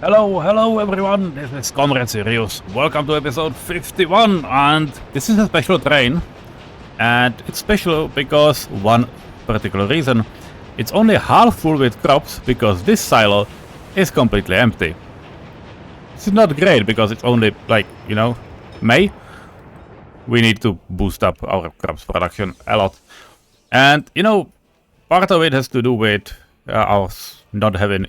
Hello everyone, this is comrade-Sirius. Welcome to episode 51, and this is a special train. And it's special because one particular reason. It's only half full with crops because this silo is completely empty. This is not great because it's only May. We need to boost up our crops production a lot. And part of it has to do with us not having,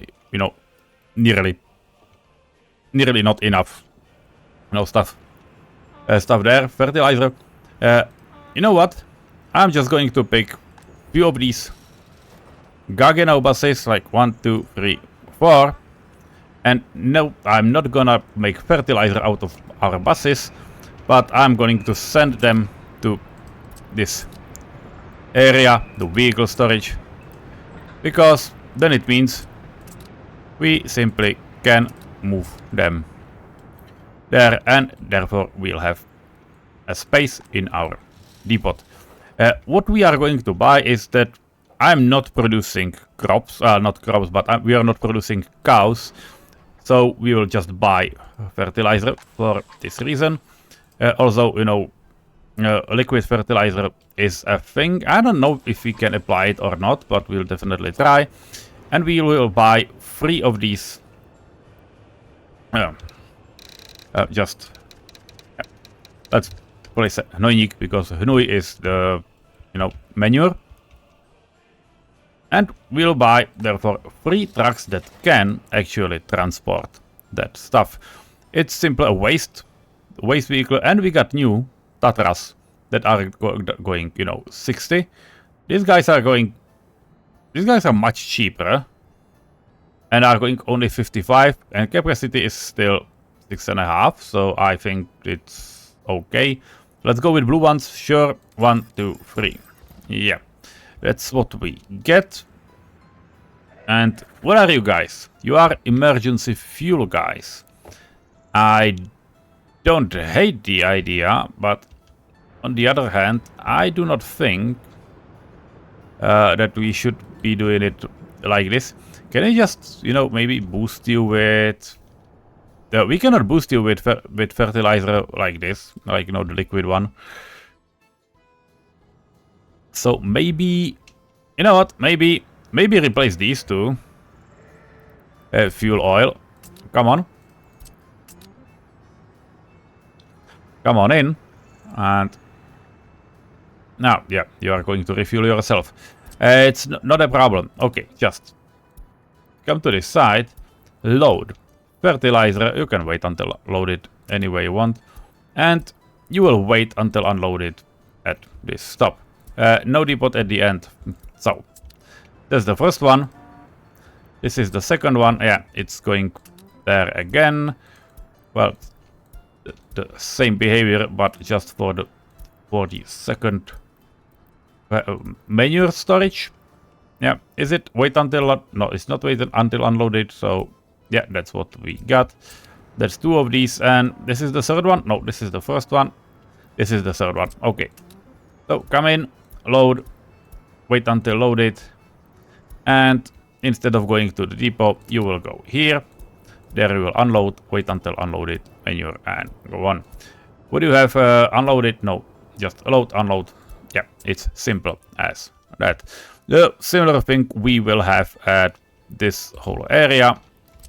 nearly not enough stuff there. Fertilizer. You know what? I'm just going to pick few of these Gaggenau buses, like 1, 2, 3, 4. And no, I'm not gonna make fertilizer out of our buses, but I'm going to send them to this area, the vehicle storage, because then it means we simply can move them there, and therefore we'll have a space in our depot. What we are going to buy is that I'm not producing crops, but we are not producing cows, so we will just buy fertilizer for this reason. Also, liquid fertilizer is a thing. I don't know if we can apply it or not, but we'll definitely try. And we will buy 3 of these. Let's place Hnojnik because Hnoj is the manure. And we'll buy therefore 3 trucks that can actually transport that stuff. It's simply a waste vehicle, and we got new Tatras that are going 60. These guys are much cheaper and are going only 55, and capacity is still 6.5, so I think it's okay. Let's go with blue ones. Sure. 1, 2, 3. Yeah, that's what we get. And what are you guys? You are emergency fuel guys. I don't hate the idea, but on the other hand, I do not think that we should be doing it like this. Can I just, maybe boost you with... we cannot boost you with fertilizer like this, like, the liquid one. So maybe, maybe replace these two. Fuel oil. Come on. Come on in. And now, yeah, you are going to refuel yourself. It's not a problem. Okay, just come to this side. Load. Fertilizer, you can wait until loaded any way you want. And you will wait until unloaded at this stop. No depot at the end. So, that's the first one. This is the second one. Yeah, it's going there again. Well, the same behavior, but just for the second manure storage. Yeah, is it wait until... No, it's not wait until unloaded, so yeah, that's what we got. That's 2 of these, and this is the third one. No, this is the first one. This is the third one. Okay. So, come in, load, wait until loaded, and instead of going to the depot, you will go here. There you will unload, wait until unloaded, manure, and go on. What do you have unloaded? No, just load, unload. Yeah, it's simple as that. The similar thing we will have at this whole area.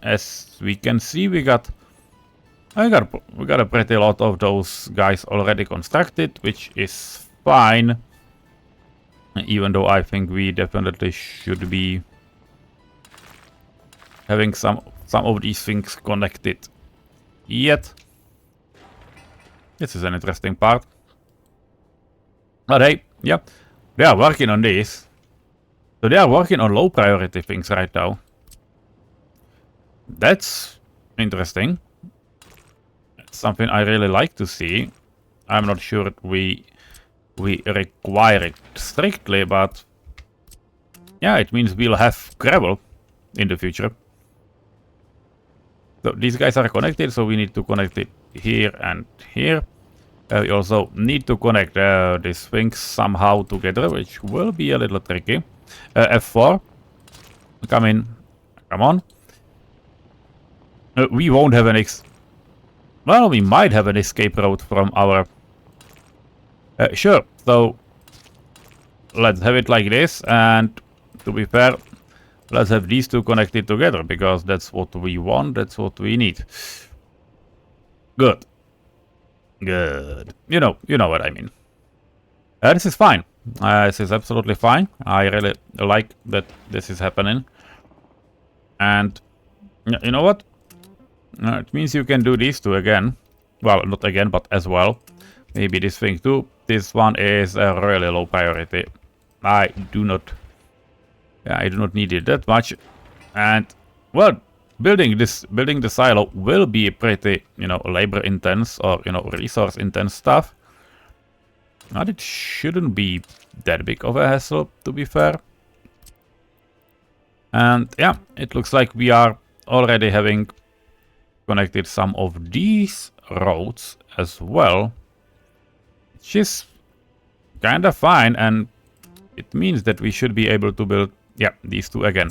As we can see, we got a pretty lot of those guys already constructed, which is fine. Even though I think we definitely should be having some of these things connected yet. This is an interesting part. But hey, yeah, they are working on this. So they are working on low priority things right now. That's interesting. It's something I really like to see. I'm not sure we require it strictly, but yeah, it means we'll have gravel in the future. So these guys are connected, so we need to connect it here and here. We also need to connect these things somehow together, which will be a little tricky. F4. Come in. Come on. We won't have an well, we might have an escape route from our... sure, so let's have it like this, and to be fair, let's have these two connected together, because that's what we want, that's what we need. Good. Good. You know what I mean. This is fine. This is absolutely fine. I really like that this is happening. And you know what? It means you can do these two again. Well, not again, but as well. Maybe this thing too. This one is a really low priority. I do not need it that much. And well, building the silo will be pretty, labor intense or resource intense stuff. But it shouldn't be that big of a hassle, to be fair. And yeah, it looks like we are already having connected some of these roads as well, which is kind of fine, and it means that we should be able to build, these two again.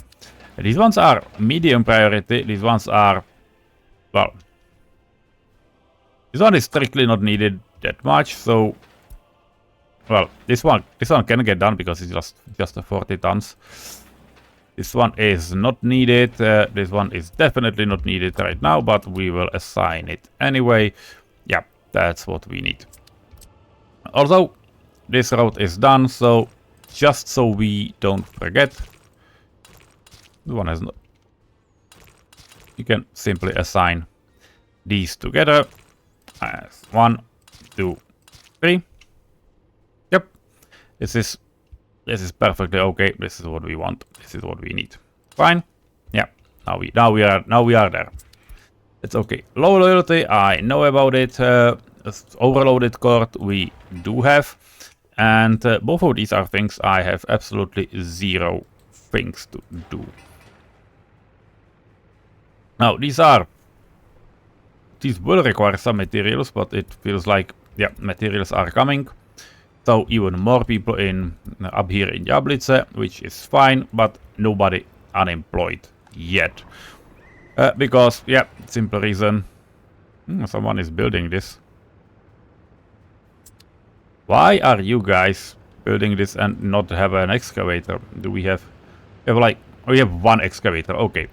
These ones are medium priority, these ones are, well, this one is strictly not needed that much, so, well, this one can get done because it's just 40 tons. This one is not needed, this one is definitely not needed right now, but we will assign it anyway. Yeah, that's what we need. Also, this road is done, so just so we don't forget, the one has not. You can simply assign these together as 1, 2, 3. Yep, this is perfectly okay. This is what we want. This is what we need. Fine. Yeah. Now we are there. It's okay. Low loyalty. I know about it. Overloaded court we do have, and both of these are things I have absolutely zero things to do. Now these will require some materials, but it feels like materials are coming. So even more people up here in Jablice, which is fine, but nobody unemployed yet. Because, simple reason, someone is building this. Why are you guys building this and not have an excavator? Do we have we have one excavator, okay.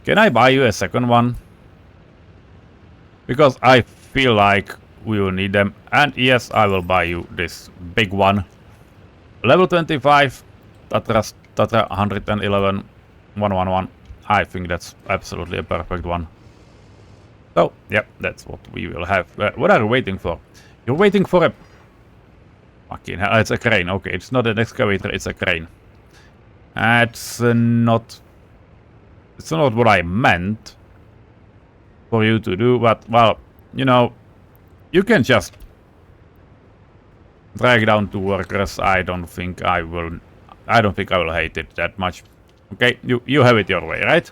Can I buy you a second one? Because I feel like we will need them, and yes, I will buy you this big one. Level 25, Tatra 111, 111. I think that's absolutely a perfect one. So, that's what we will have. What are you waiting for? You're waiting for a... Fucking hell, it's a crane. Okay, it's not an excavator, it's a crane. It's not what I meant for you to do, but, well, you can just drag down 2 workers. I don't think I will hate it that much. Okay, you have it your way, right?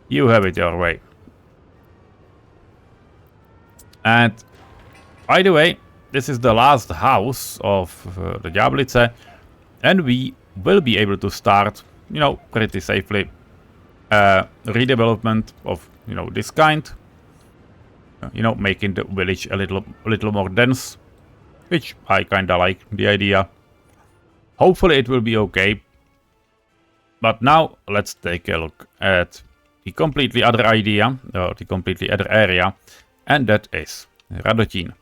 You have it your way. And by the way, this is the last house of the Jablice, and we will be able to start, pretty safely redevelopment of, this kind. Making the village a little more dense, which I kinda like the idea. Hopefully it will be okay. But now let's take a look at the completely other idea, or the completely other area, and that is Radotín.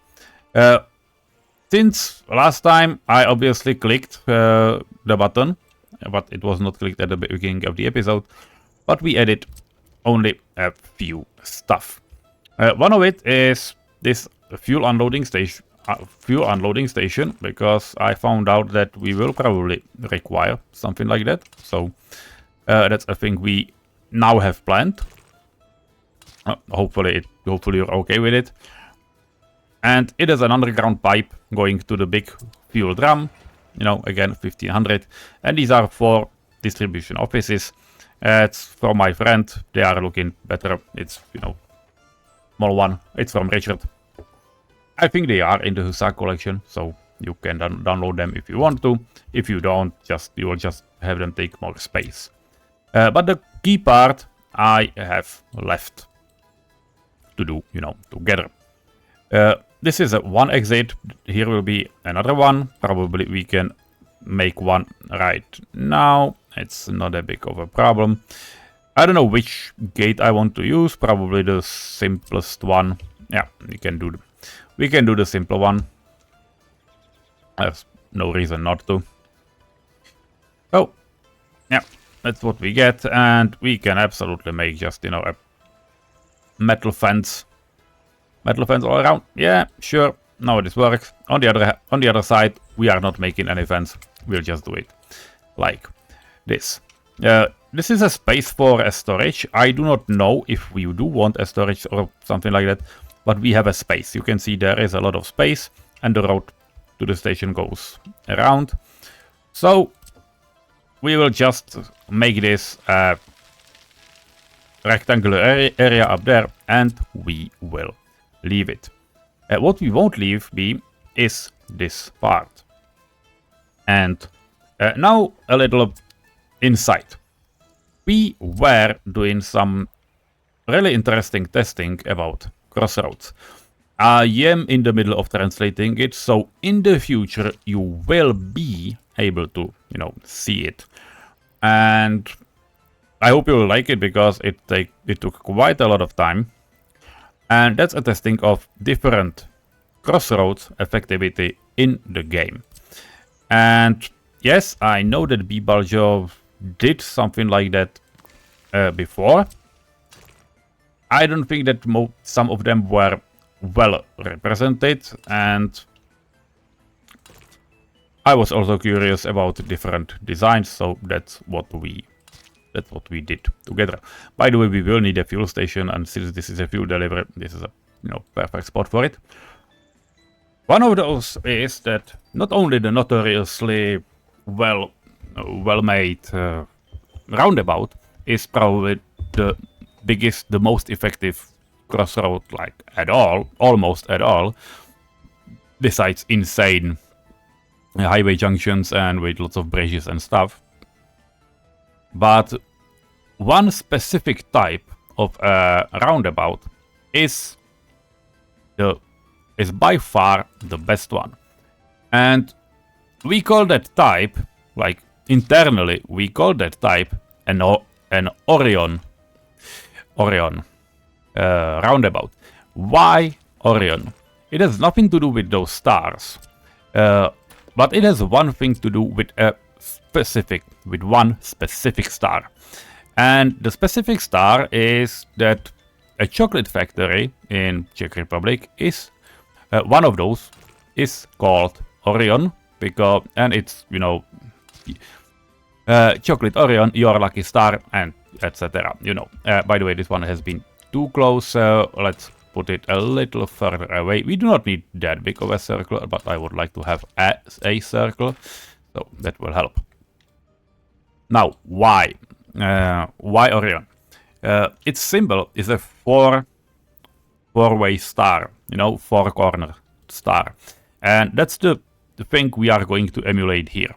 Since last time I obviously clicked the button, but it was not clicked at the beginning of the episode, but we added only a few stuff. One of it is this fuel unloading station, because I found out that we will probably require something like that. So that's a thing we now have planned. Hopefully you're okay with it. And it is an underground pipe going to the big fuel drum. Again 1500, and these are 4 distribution offices. It's from my friend. They are looking better. It's small one. It's from Richard. I think they are in the Hussar collection, so you can download them if you want to. If you don't, you will just have them take more space. But the key part I have left to do, together. This is one exit. Here will be another one. Probably we can make one right now. It's not a big of a problem. I don't know which gate I want to use. Probably the simplest one. Yeah, we can do the simple one. There's no reason not to. Oh, yeah, that's what we get, and we can absolutely make just a metal fence all around. Yeah, sure. Now this works. On the other side, we are not making any fence. We'll just do it like this. This is a space for a storage. I do not know if we do want a storage or something like that, but we have a space. You can see there is a lot of space, and the road to the station goes around. So we will just make this a rectangular area up there, and we will leave it. What we won't leave be is this part. And now a little insight. We were doing some really interesting testing about crossroads. I am in the middle of translating it, so in the future you will be able to, see it. And I hope you will like it, because it took quite a lot of time. And that's a testing of different crossroads effectivity in the game. And yes, I know that B-Baljo did something like that before. I don't think that some of them were well represented, and I was also curious about different designs, so that's what we did together. By the way, we will need a fuel station, and since this is a fuel delivery, this is a perfect spot for it. One of those is that not only the notoriously well-made roundabout is probably the biggest, the most effective crossroad almost at all, besides insane highway junctions and with lots of bridges and stuff. But one specific type of roundabout is by far the best one. And we call that type, like internally, we call that type an Orion roundabout. Why Orion? It has nothing to do with those stars, but it has one thing to do with one specific star. And the specific star is that a chocolate factory in Czech Republic is one of those is called Orion, and it's chocolate Orion, your lucky star, and etc. By the way, this one has been too close, so let's put it a little further away. We do not need that big of a circle, but I would like to have a circle, so that will help. Now, why Orion? Its symbol is a four-way star, four-corner star, and that's the thing we are going to emulate here.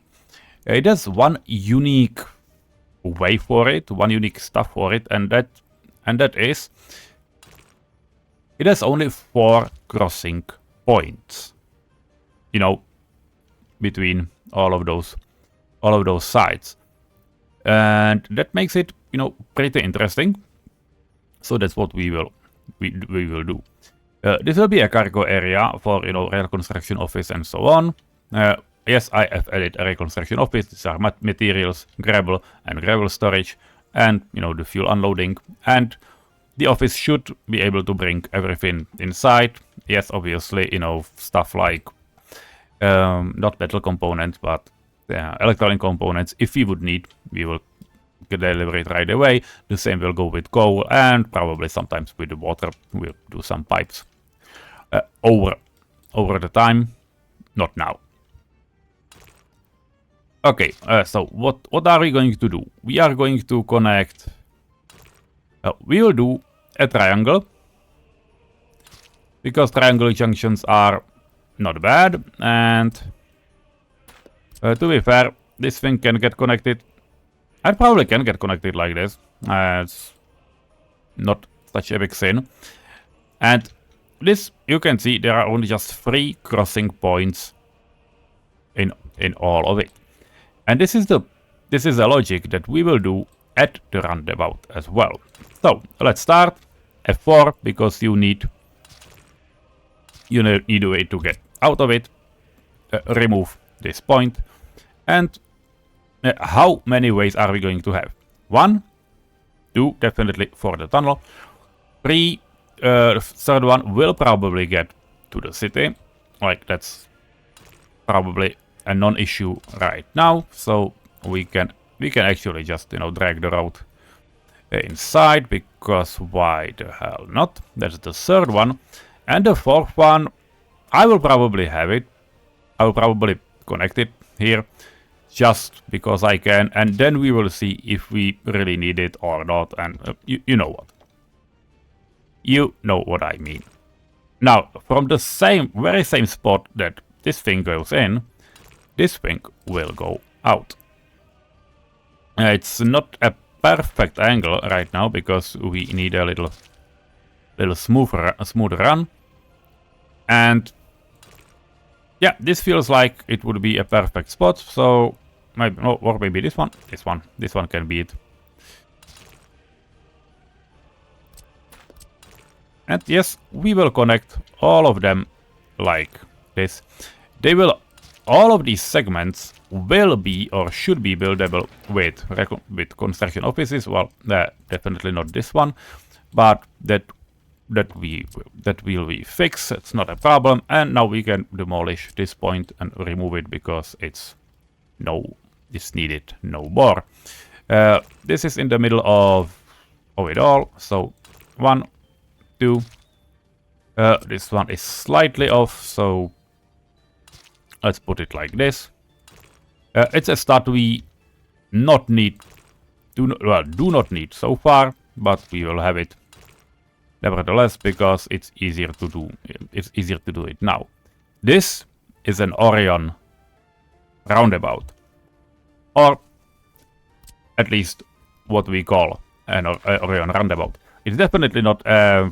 It has one unique way for it, one unique stuff for it, and that is it has only 4 crossing points, between all of those sides, and that makes it pretty interesting. So that's what we will do. This will be a cargo area for rail construction office and so on. Yes, I have added a reconstruction office. These are materials, gravel and gravel storage, and the fuel unloading. And the office should be able to bring everything inside. Yes, obviously, stuff like not metal components, but electronic components. If we would need, we will deliver it right away. The same will go with coal, and probably sometimes with the water. We'll do some pipes over the time. Not now. Okay, so what are we going to do? We are going to connect. We will do a triangle, because triangle junctions are not bad, and to be fair, this thing can get connected. I probably can get connected like this. It's not such a big sin. And this, you can see there are only just 3 crossing points in all of it. And this is the logic that we will do at the roundabout as well. So let's start F4 because you need a way to get out of it. Remove this point. And how many ways are we going to have? 1, 2, definitely for the tunnel. 3, third one will probably get to the city. Like, that's probably a non-issue right now. So we can actually just, drag the road inside, because why the hell not? That's the third one. And the fourth one, I will probably have it. I will probably connect it here just because I can, and then we will see if we really need it or not. And you know what? You know what I mean. Now, from the very same spot that this thing goes in, this thing will go out. It's not a perfect angle right now because we need a little smoother run. And yeah, this feels like it would be a perfect spot. So maybe, or maybe this one can be it. And yes, we will connect all of them like this. All of these segments will be or should be buildable with construction offices. Well, definitely not this one, but that will be fixed. It's not a problem. And now we can demolish this point and remove it because it's needed no more. This is in the middle of it all. So 1, 2. This one is slightly off, so let's put it like this. It's a stat we do not need so far, but we will have it nevertheless because it's easier to do. It's easier to do it now. This is an Orion roundabout, or at least what we call an Orion roundabout. It's definitely not a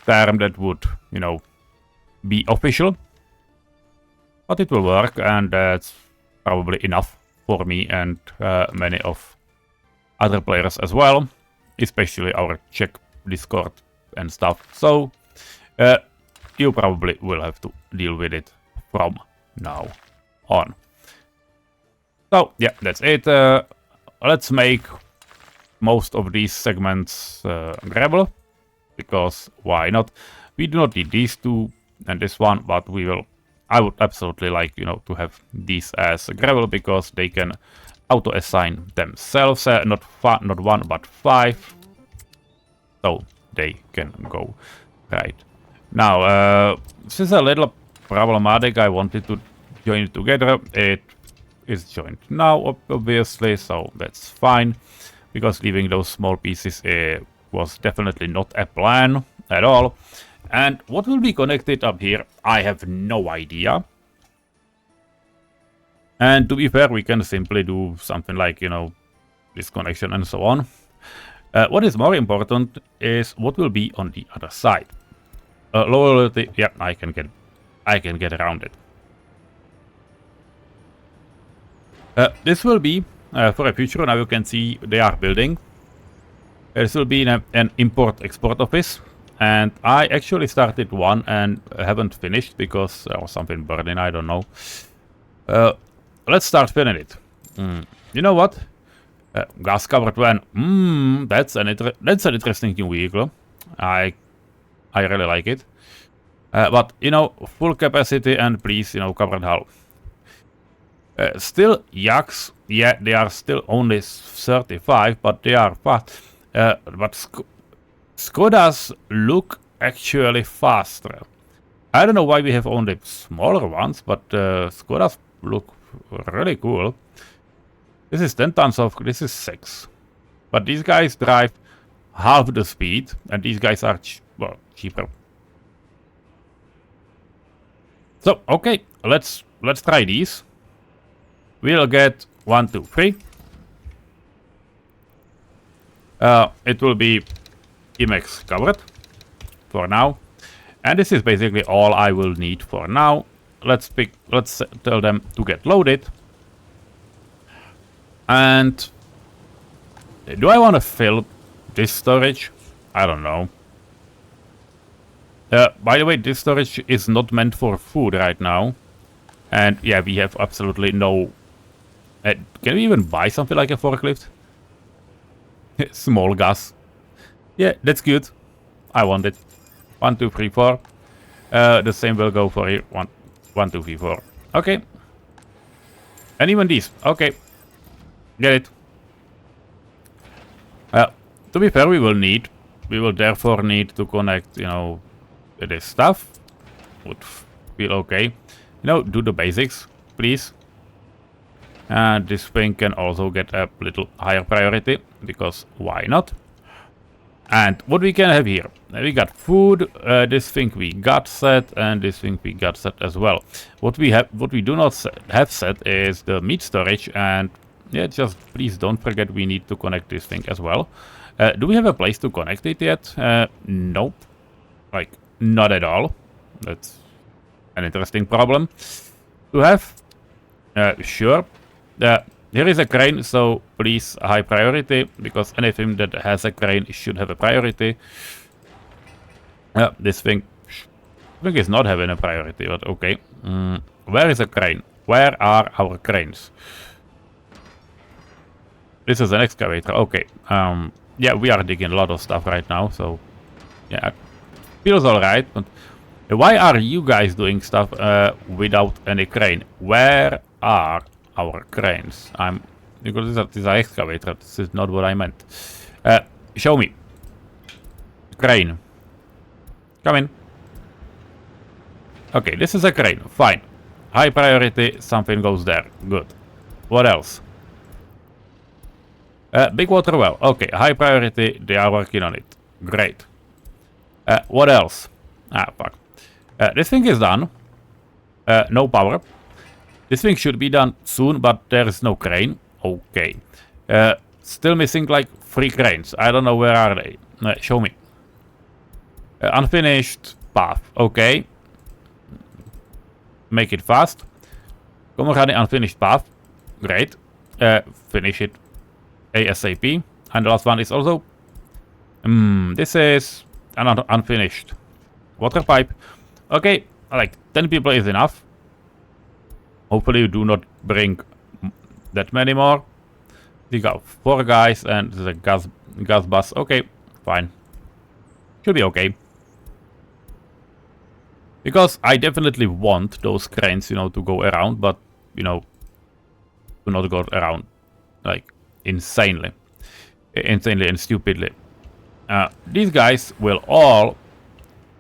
term that would, be official, but it will work, and that's probably enough for me and many of other players as well, especially our Czech Discord and stuff. So you probably will have to deal with it from now on. So yeah, that's it. Let's make most of these segments gravel, because why not? We do not need these two and this one, but I would absolutely like, to have these as gravel because they can auto-assign themselves. Not 1, but 5. So they can go right. Now, this is a little problematic. I wanted to join it together. It is joined now, obviously, so that's fine. Because leaving those small pieces was definitely not a plan at all. And what will be connected up here, I have no idea. And to be fair, we can simply do something like, this connection and so on. What is more important is what will be on the other side. Loyalty, yeah, I can get around it. This will be for a future. Now you can see they are building. This will be an import-export office. And I actually started one and haven't finished because there was something burning, I don't know. Let's start filling it. You know what? Gas-covered van. That's an interesting new vehicle. I really like it. But, full capacity and please, covered hull. Still yaks, yeah, they are still only 35, but they are fast. But Skodas look actually faster. I don't know why we have only smaller ones, but Skodas look really cool. This is 10 tons of, this is 6. But these guys drive half the speed, and these guys are cheaper. So, okay, let's try these. We'll get 1, 2, 3. It will be Emacs covered. for now. And this is basically all I will need for now. Let's tell them to get loaded. And do I want to fill this storage? I don't know. By the way, this storage is not meant for food right now. And yeah, we have absolutely no... can we even buy something like a forklift? Small gas. Yeah, that's good. I want it. 1, 2, 3, 4. The same will go for here. 1, 2, 3, 4. Okay. And even these. Okay. Get it. To be fair, we will therefore need to connect, you know, this stuff. Would feel okay. You know, do the basics, please. And this thing can also get a little higher priority, because why not? And what we can have here, we got food, this thing we got set, and this thing we got set as well. What we do not have set is the meat storage, and yeah, just please don't forget we need to connect this thing as well. Do we have a place to connect it yet? Nope. Like, not at all. That's an interesting problem to have. Sure. Here is a crane, so please high priority, because anything that has a crane should have a priority. This thing is not having a priority, but okay. Where is a crane? Where are our cranes? This is an excavator, okay. Yeah, we are digging a lot of stuff right now, so yeah, feels alright, but why are you guys doing stuff without any crane? Where are our cranes? Because this is an excavator, this is not what I meant. Show me. Crane. Come in. Okay, this is a crane, fine. High priority, something goes there, good. What else? Big water well, okay, high priority, they are working on it. Great. What else? Ah, fuck. This thing is done. No power. This thing should be done soon, but there is no crane. Okay. Still missing like 3 cranes. I don't know where are they. Show me. Unfinished path. Okay. Make it fast. Comrade unfinished path. Great. Finish it ASAP. And the last one is also... this is an unfinished water pipe. Okay, like 10 people is enough. Hopefully you do not bring that many more. We got 4 guys and there's a gas bus. Okay, fine. Should be okay. Because I definitely want those cranes, you know, to go around, but, you know, to not go around, like, insanely and stupidly. These guys will all...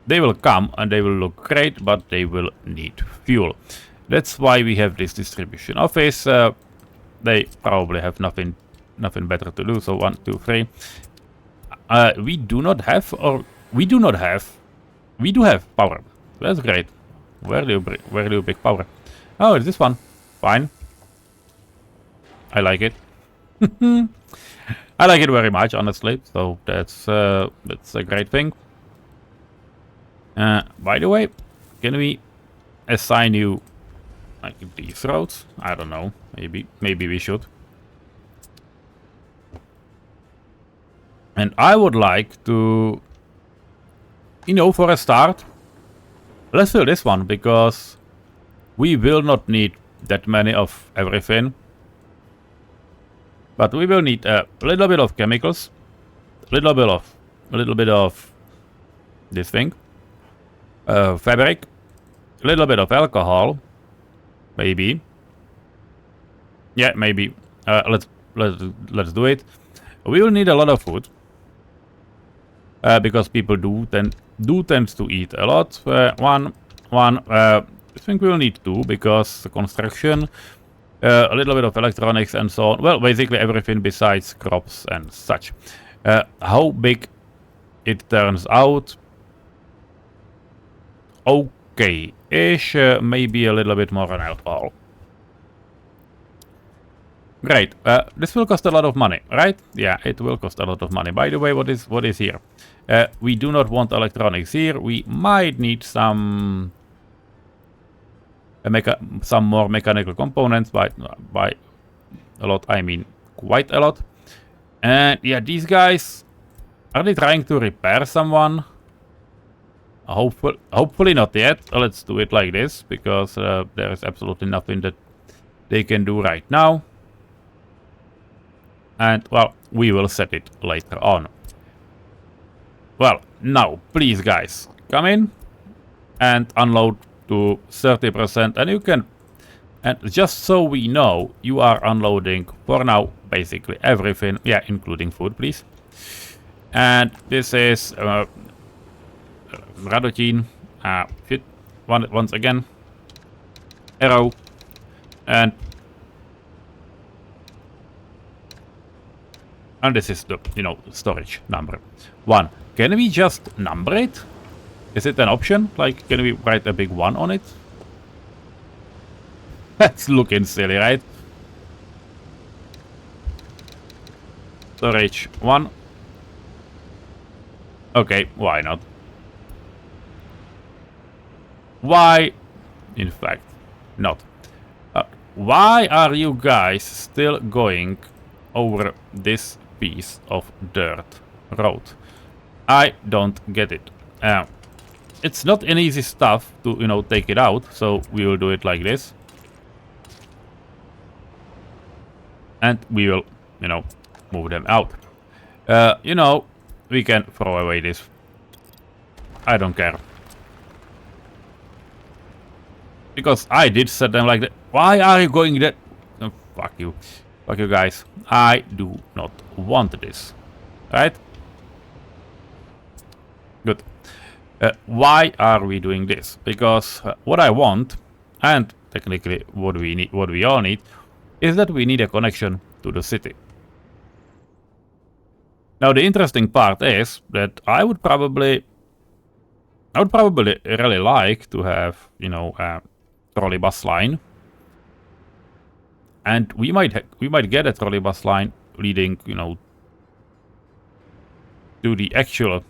They will come and they will look great, but they will need fuel. That's why we have this distribution office. They probably have nothing better to do. So 1, 2, 3. We do not have, or we do not have. We do have power. That's great. Where do you pick power? Oh, it's this one. Fine. I like it. I like it very much, honestly. So that's a great thing. By the way, can we assign you like these roads? I don't know. Maybe we should. And I would like to, you know, for a start, let's fill this one, because we will not need that many of everything. But we will need a little bit of chemicals, a little bit of this thing. Fabric, a little bit of alcohol, maybe. Yeah, maybe. Let's do it. We will need a lot of food because people do tend to eat a lot. One. I think we will need 2 because the construction, a little bit of electronics and so on. Well, basically everything besides crops and such. How big it turns out? Okay-ish, maybe a little bit more on alcohol. Great. This will cost a lot of money, right? Yeah, it will cost a lot of money. By the way, what is here? We do not want electronics here. We might need some more mechanical components. By a lot, I mean quite a lot. And yeah, these guys, are they trying to repair someone? Hopefully not yet. Let's do it like this, because there is absolutely nothing that they can do right now. And, well, we will set it later on. Well, now, please, guys, come in and unload to 30%. And you can... And just so we know, you are unloading, for now, basically everything. Yeah, including food, please. And this is... Radotin. Fit. Once again. Arrow. And this is the, storage number 1. Can we just number it? Is it an option? Like, can we write a big 1 on it? That's looking silly, right? Storage 1. Okay, why not? Why, in fact, not? Why are you guys still going over this piece of dirt road? I don't get it. It's not an easy stuff to, take it out, so we will do it like this. And we will, move them out. We can throw away this. I don't care. Because I did set them like that. Why are you going that? Oh, fuck you. Fuck you guys. I do not want this. Right? Good. Why are we doing this? Because what I want, and technically what we all need, is that we need a connection to the city. Now the interesting part is that I would probably really like to have, a trolley bus line. And we might get a trolley bus line leading, to the actual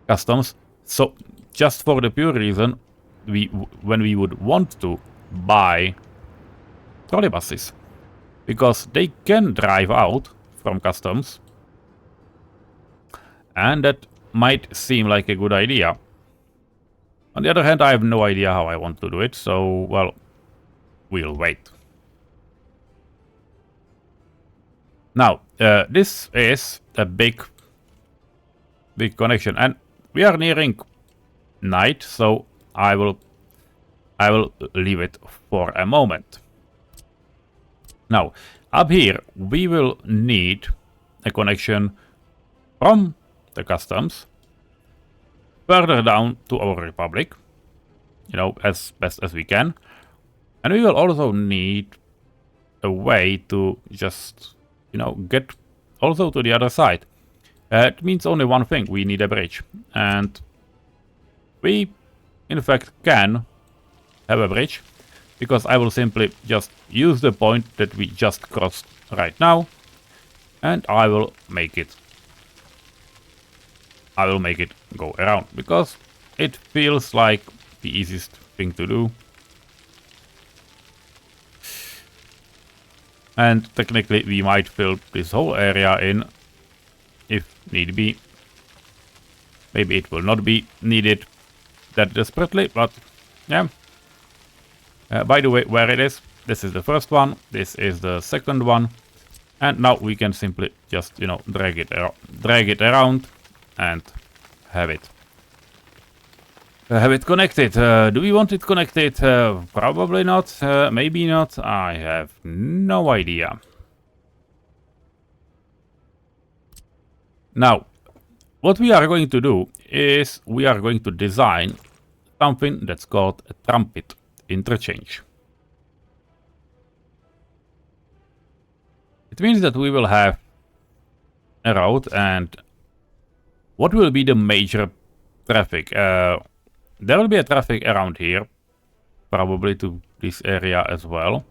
customs. So just for the pure reason, when we would want to buy trolley buses, because they can drive out from customs, and that might seem like a good idea. On the other hand, I have no idea how I want to do it, so, well, we'll wait. Now, this is a big connection, and we are nearing night, so I will leave it for a moment. Now, up here, we will need a connection from the customs further down to our republic, as best as we can. And we will also need a way to just, get also to the other side. It means only one thing: we need a bridge. And we, in fact, can have a bridge, because I will simply just use the point that we just crossed right now, and I will make it go around, because it feels like the easiest thing to do. And technically we might fill this whole area in if need be. Maybe it will not be needed that desperately, but yeah. By the way, where it is, this is the first one, this is the second one, and now we can simply just, drag it around and have it connected. Do we want it connected? Probably not. Maybe not. I have no idea. Now, what we are going to do is we are going to design something that's called a trumpet interchange. It means that we will have a road, and what will be the major traffic? There will be a traffic around here, probably to this area as well.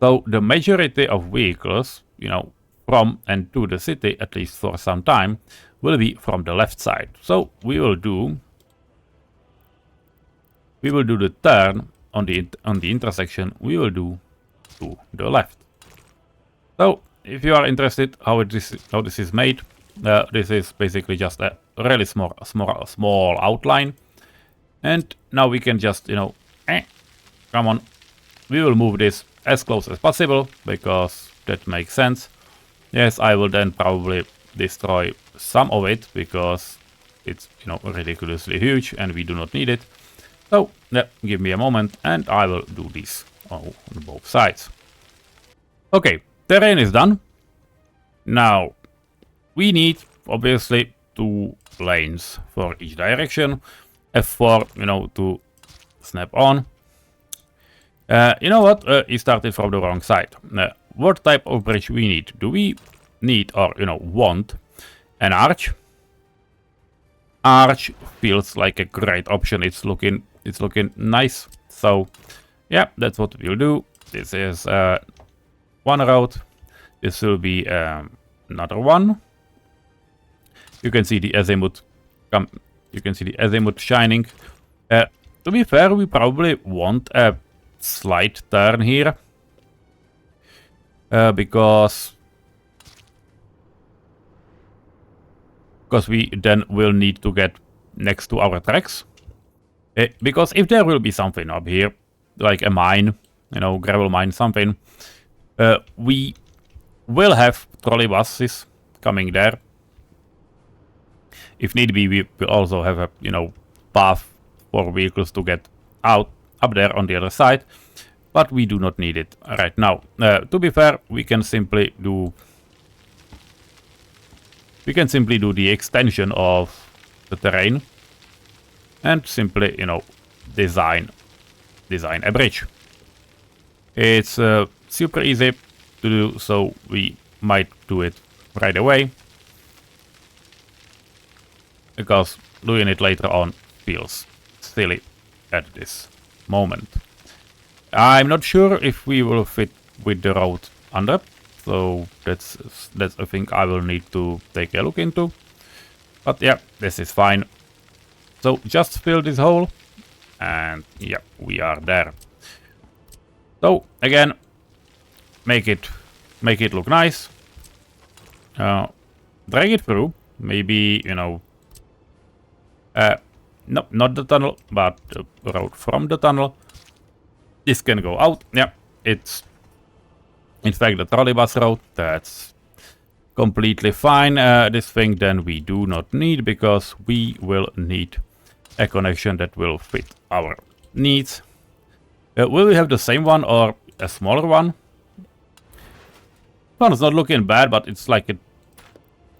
So the majority of vehicles, you know, from and to the city, at least for some time, will be from the left side. So we will do the turn on the intersection. We will do to the left. So if you are interested how this is made, this is basically just a really small outline, and now we can just, you know, come on, we will move this as close as possible because that makes sense. Yes, I will then probably destroy some of it because it's, you know, ridiculously huge and we do not need it. So yeah, give me a moment and I will do this on both sides. Okay, terrain is done. Now we need obviously 2 lanes for each direction. F4, you know, to snap on. You know what? He started from the wrong side. What type of bridge we need? Do we need, or, you know, want an arch? Arch feels like a great option. It's looking nice. So yeah, that's what we'll do. This is one road. This will be another one. You can see the azimuth shining. To be fair, we probably want a slight turn here. Because we then will need to get next to our tracks. Because if there will be something up here, like a mine, you know, gravel mine, something, we will have trolley buses coming there. If need be, we will also have a, you know, path for vehicles to get out up there on the other side, but we do not need it right now. To be fair, we can simply do the extension of the terrain and simply, you know, design a bridge. It's super easy to do, so we might do it right away, because doing it later on feels silly at this moment. I'm not sure if we will fit with the road under, so that's a thing I will need to take a look into. But yeah, this is fine. So just fill this hole, and yeah, we are there. So again, make it look nice. Drag it through. Maybe, you know, no, not the tunnel, but the road from the tunnel. This can go out. Yeah, it's in fact the trolleybus road. That's completely fine. This thing then we do not need, because we will need a connection that will fit our needs. Will we have the same one or a smaller one? Well, it's not looking bad, but it's like a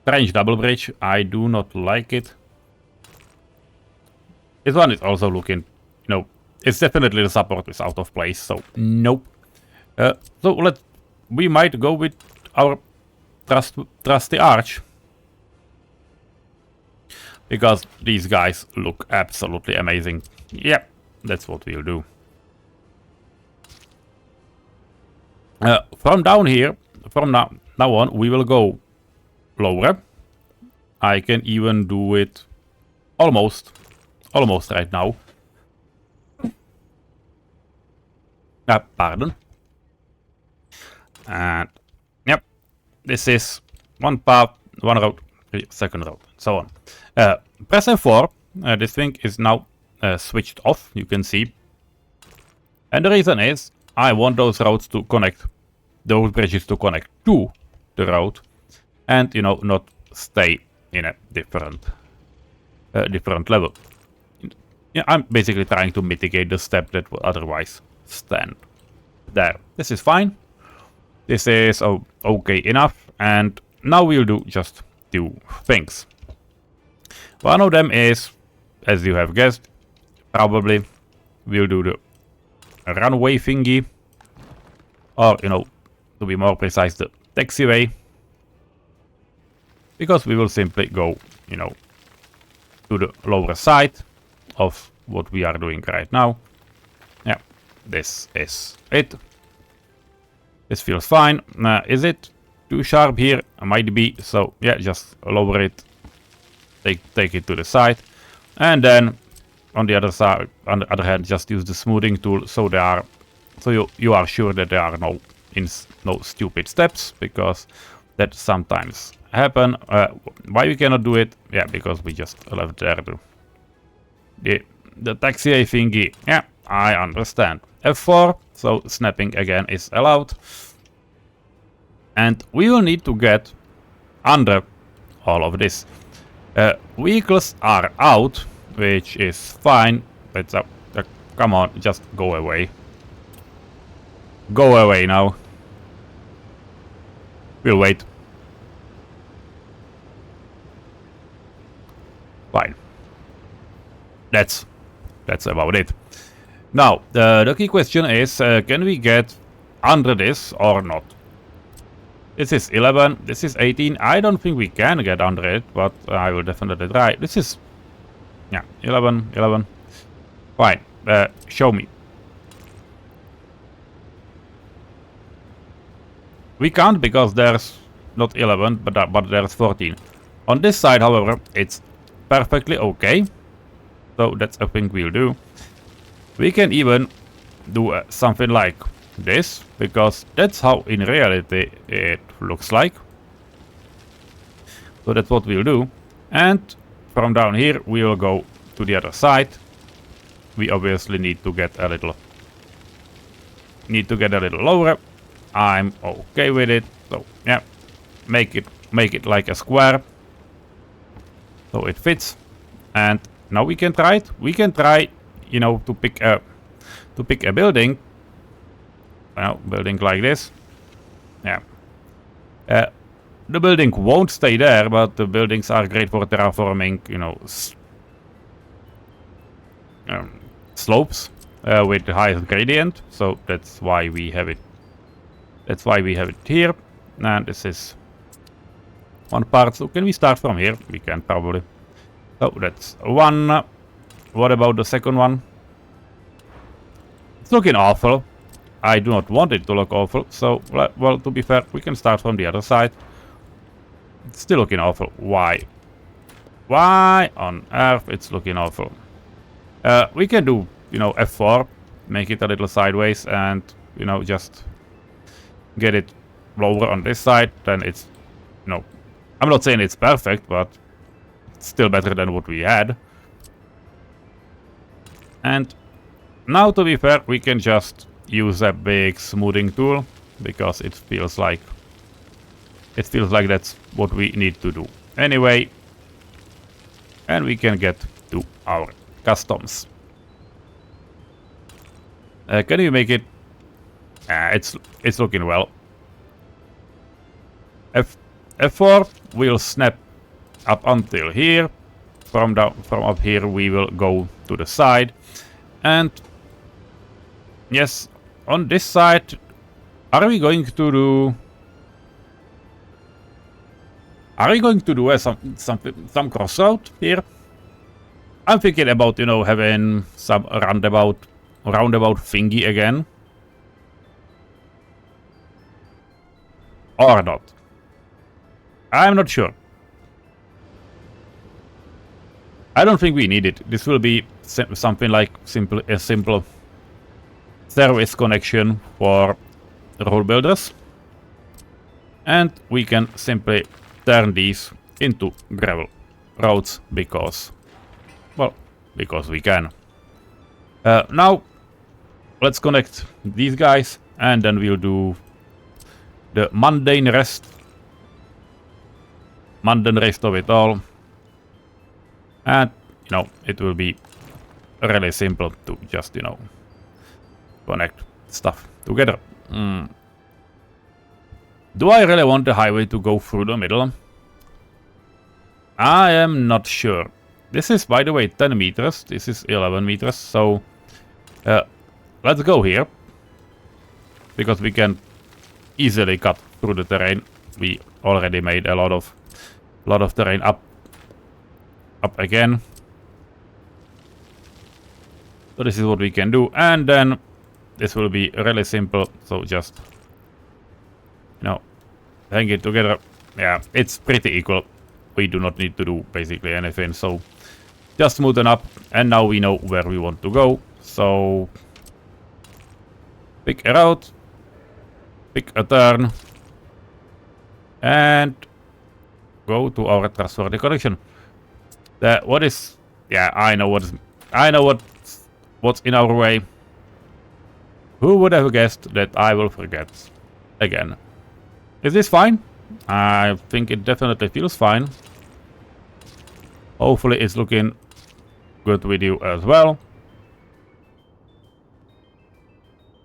strange double bridge. I do not like it. This one is also looking, you know, it's definitely the support is out of place, so nope. So we might go with our trusty arch, because these guys look absolutely amazing. Yeah, that's what we'll do. From down here, from now on, we will go lower. I can even do it almost right now. Pardon. And yep, this is one path, one road, second road, so on. Press F4. This thing is now switched off, you can see. And the reason is I want those roads to connect, those bridges to connect to the road, and, you know, not stay in a different level. Yeah, I'm basically trying to mitigate the step that would otherwise stand there. This is fine. This is okay enough, and now we'll do just 2 things. One of them is, as you have guessed, probably we'll do the runway thingy, or, you know, to be more precise, the taxiway, because we will simply go, you know, to the lower side of what we are doing right now. Yeah, this is it. This feels fine. Is it too sharp here? Might be. So yeah, just lower it. Take it to the side, and then on the other side, on the other hand, just use the smoothing tool so you are sure that there are no stupid steps, because that sometimes happen. Why we cannot do it? Yeah, because we just left there the taxi thingy. Yeah, I understand. F4, so snapping again is allowed. And we will need to get under all of this. Vehicles are out, which is fine. Let's come on, just go away. Go away now. We'll wait. Fine. That's about it. Now, the key question is, can we get under this or not? This is 11, this is 18. I don't think we can get under it, but I will definitely try. This is, yeah, 11. Fine, show me. We can't because there's not 11, but there's 14. On this side, however, it's perfectly okay. So that's a thing we'll do. We can even do something like this, because that's how in reality it looks like. So that's what we'll do. And from down here we will go to the other side. We obviously need to get a little lower. I'm okay with it. So yeah, make it like a square so it fits. And now we can try it. We can try, you know, to pick a building. Well, building like this. Yeah. The building won't stay there, but the buildings are great for terraforming, you know, slopes with the highest gradient. So that's why we have it. That's why we have it here. And this is one part. So can we start from here? We can probably. So that's one. What about the second one? It's looking awful. I do not want it to look awful. So, well, to be fair, we can start from the other side. It's still looking awful. Why? Why on earth it's looking awful? We can do, you know, F4, make it a little sideways, and, you know, just get it lower on this side. Then it's, you know, I'm not saying it's perfect, but it's still better than what we had. And now, to be fair, we can just use a big smoothing tool, because it feels like that's what we need to do anyway. And we can get to our customs. Can you make it? It's looking well. F4 will snap up until here. From up here we will go to the side. And yes, on this side, are we going to do some crossroad here? I'm thinking about, you know, having some roundabout thingy again, or not. I'm not sure. I don't think we need it. This will be something like a simple service connection for road builders, and we can simply turn these into gravel roads because we can. Now let's connect these guys, and then we'll do the mundane rest of it all. And, you know, it will be really simple to just, you know, connect stuff together. Do I really want the highway to go through the middle? I am not sure. This is, by the way, 10 meters. This is 11 meters. So let's go here, because we can easily cut through the terrain. We already made a lot of terrain up again. So this is what we can do, and then this will be really simple. So just you know, hang it together. Yeah, it's pretty equal. We do not need to do basically anything, so just smoothen up, and now we know where we want to go. So pick a route, pick a turn, and go to our trustworthy connection. What is? Yeah, I know what's in our way. Who would have guessed that I will forget again? Is this fine? I think it definitely feels fine. Hopefully it's looking good with you as well.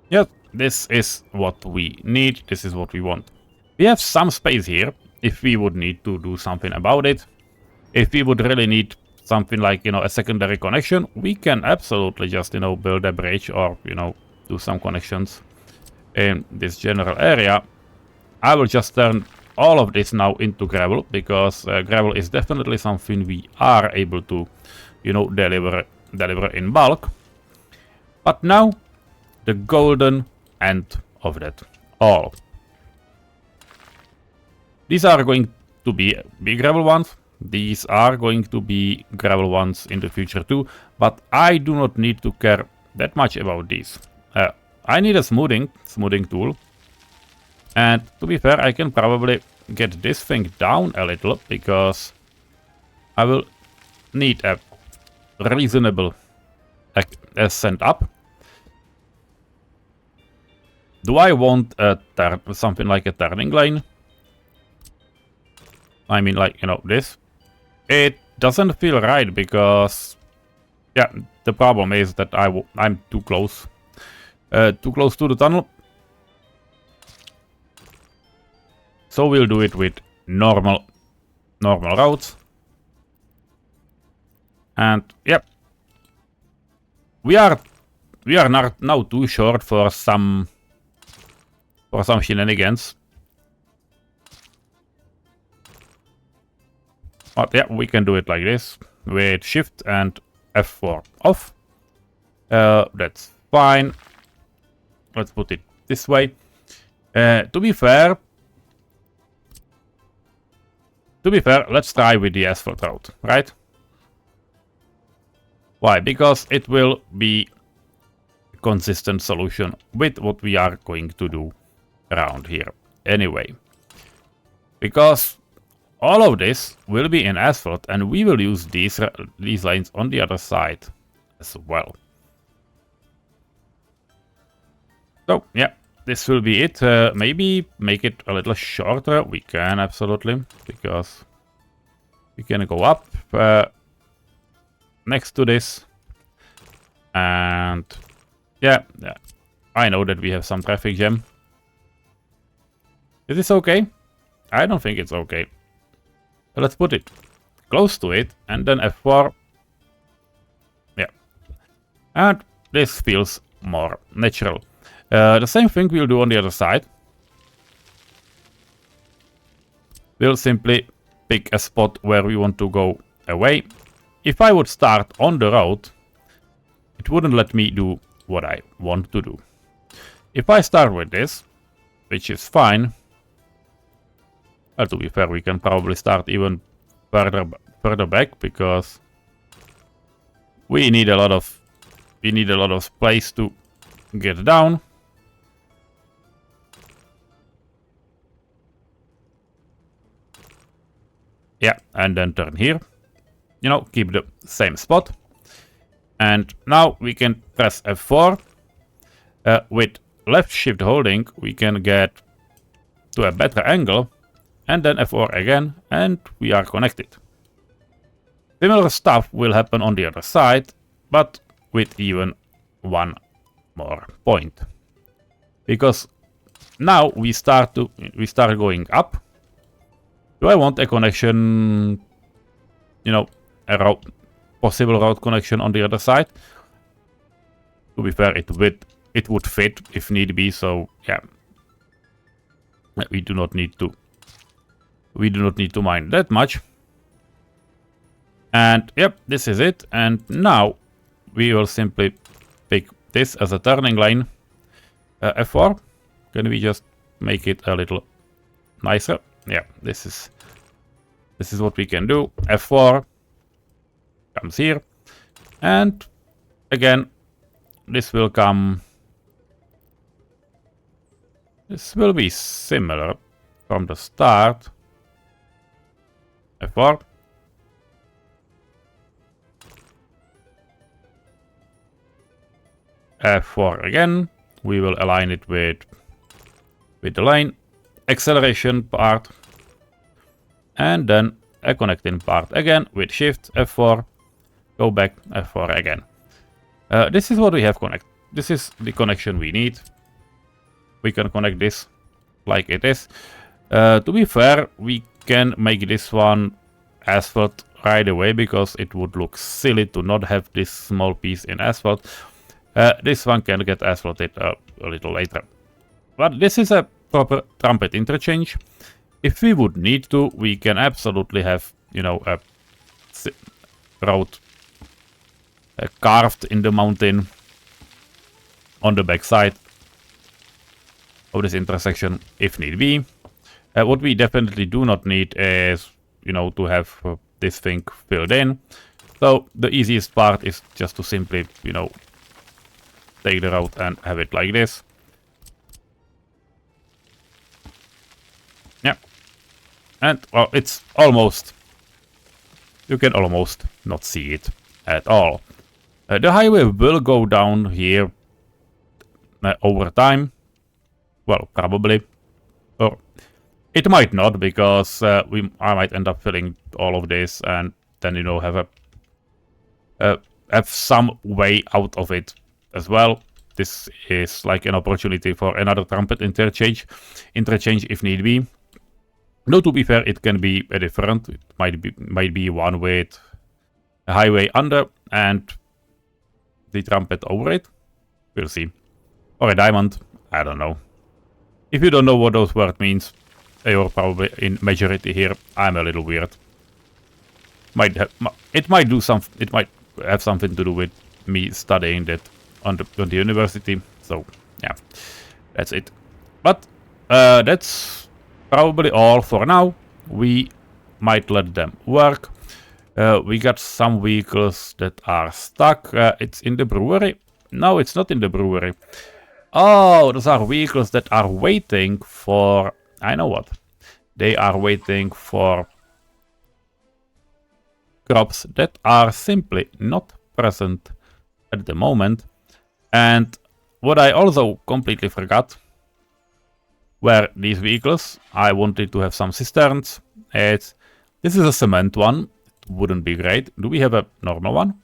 Yes, this is what we need. This is what we want. We have some space here if we would need to do something about it. If we would really need something like, you know, a secondary connection, we can absolutely just, you know, build a bridge or, you know, do some connections in this general area. I will just turn all of this now into gravel, because gravel is definitely something we are able to, you know, deliver in bulk. But now, the golden end of that all. These are going to be big gravel ones. These are going to be gravel ones in the future too, but I do not need to care that much about these. I need a smoothing tool, and to be fair, I can probably get this thing down a little, because I will need a reasonable ascent up. Do I want something like a turning lane? I mean, like, you know, this. It doesn't feel right, because, yeah, the problem is that I'm too close to the tunnel. So we'll do it with normal routes. And yep, we are not now too short for some shenanigans. But yeah, we can do it like this with Shift and F4 off. That's fine. Let's put it this way. To be fair, let's try with the asphalt route, right? Why? Because it will be a consistent solution with what we are going to do around here anyway. Because all of this will be in asphalt, and we will use these lines on the other side as well. So yeah, this will be it. Maybe make it a little shorter. We can absolutely, because we can go up next to this. And yeah, I know that we have some traffic jam. Is this okay? I don't think it's okay. So let's put it close to it, and then F4. Yeah. And this feels more natural. The same thing we'll do on the other side. We'll simply pick a spot where we want to go away. If I would start on the road, it wouldn't let me do what I want to do. If I start with this, which is fine, well, to be fair, we can probably start even further back, because we need a lot of space to get down. Yeah, and then turn here. You know, keep the same spot. And now we can press F4. With left shift holding, we can get to a better angle. And then F4 again, and we are connected. Similar stuff will happen on the other side, but with even one more point. Because now we start going up. Do I want a connection, you know, a possible route connection on the other side? To be fair, it would fit if need be, so yeah. We do not need to mind that much. And yep, this is it. And now we will simply pick this as a turning lane. F4. Can we just make it a little nicer. Yeah, this is what we can do. F4 comes here, and again, this will come. This will be similar from the start. F4. F4 again. We will align it with the line. Acceleration part. And then a connecting part again with Shift F4. Go back F4 again. This is what we have connect. This is the connection we need. We can connect this like it is. To be fair, we can make this one asphalt right away because it would look silly to not have this small piece in asphalt. This one can get asphalted a little later. But this is a proper trumpet interchange. If we would need to, we can absolutely have, you know, a road carved in the mountain on the backside of this intersection if need be. What we definitely do not need is, you know, to have this thing filled in. So the easiest part is just to simply, you know, take the road and have it like this. Yeah. And, well, it's almost... You can almost not see it at all. The highway will go down here over time. Well, probably. Or it might not, because I might end up filling all of this and then, you know, have some way out of it as well. This is like an opportunity for another trumpet interchange if need be. No, to be fair, it can be a different. It might be one with a highway under and the trumpet over it. We'll see. Or a diamond. I don't know. If you don't know what those words means, you're probably in majority here. I'm a little weird. It might have something to do with me studying that on the university. So yeah, that's it. But that's probably all for now. We might let them work. We got some vehicles that are stuck. It's in the brewery. No, it's not in the brewery. Oh, those are vehicles that are waiting for... I know what. They are waiting for crops that are simply not present at the moment. And what I also completely forgot were these vehicles. I wanted to have some cisterns. This is a cement one. It wouldn't be great. Do we have a normal one?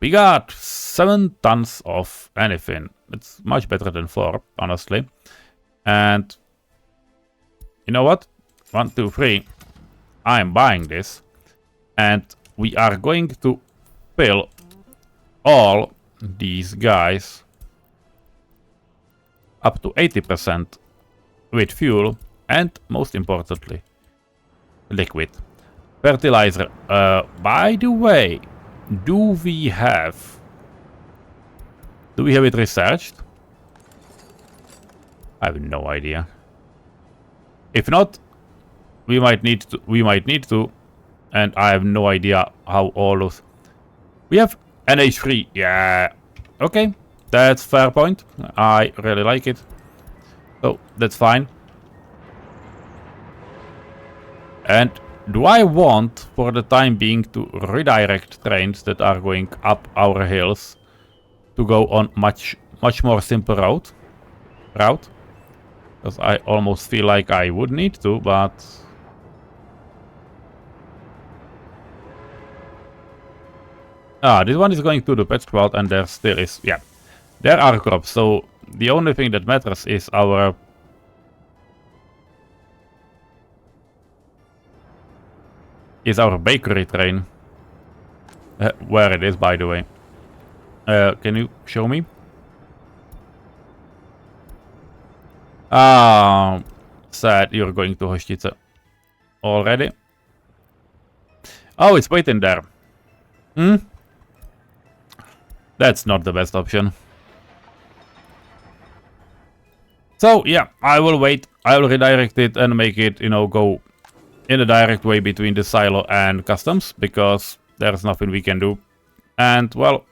We got 7 tons of anything. It's much better than 4, honestly. And you know what? 1, 2, 3. I'm buying this. And we are going to fill all these guys up to 80% with fuel and, most importantly, liquid fertilizer. By the way, do we have it researched? I have no idea. If not, we might need to, and I have no idea how all those... We have NH3, yeah, okay, that's fair point. I really like it, so that's fine. And do I want, for the time being, to redirect trains that are going up our hills to go on much more simple route? Because I almost feel like I would need to, but... this one is going to the patch cloud, and there still is... Yeah, there are crops, so the only thing that matters is our... bakery train. Where it is, by the way. Can you show me? Sad you're going to Hostice already. Oh, it's waiting there. That's not the best option. So, yeah, I will wait I'll redirect it and make it, you know, go in a direct way between the silo and customs, because there's nothing we can do. And well,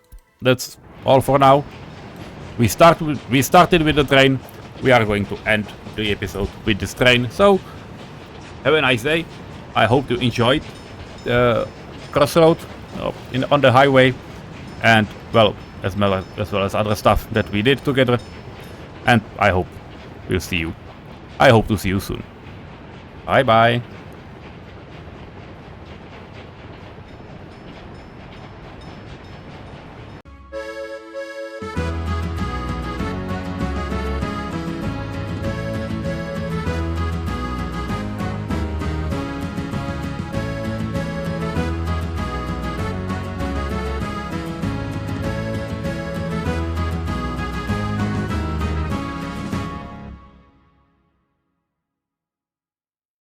that's all for now. We started with the train. We are going to end the episode with this train. So have a nice day. I hope you enjoyed the crossroad on the highway, and well, as well as other stuff that we did together. And I hope to see you soon. Bye bye.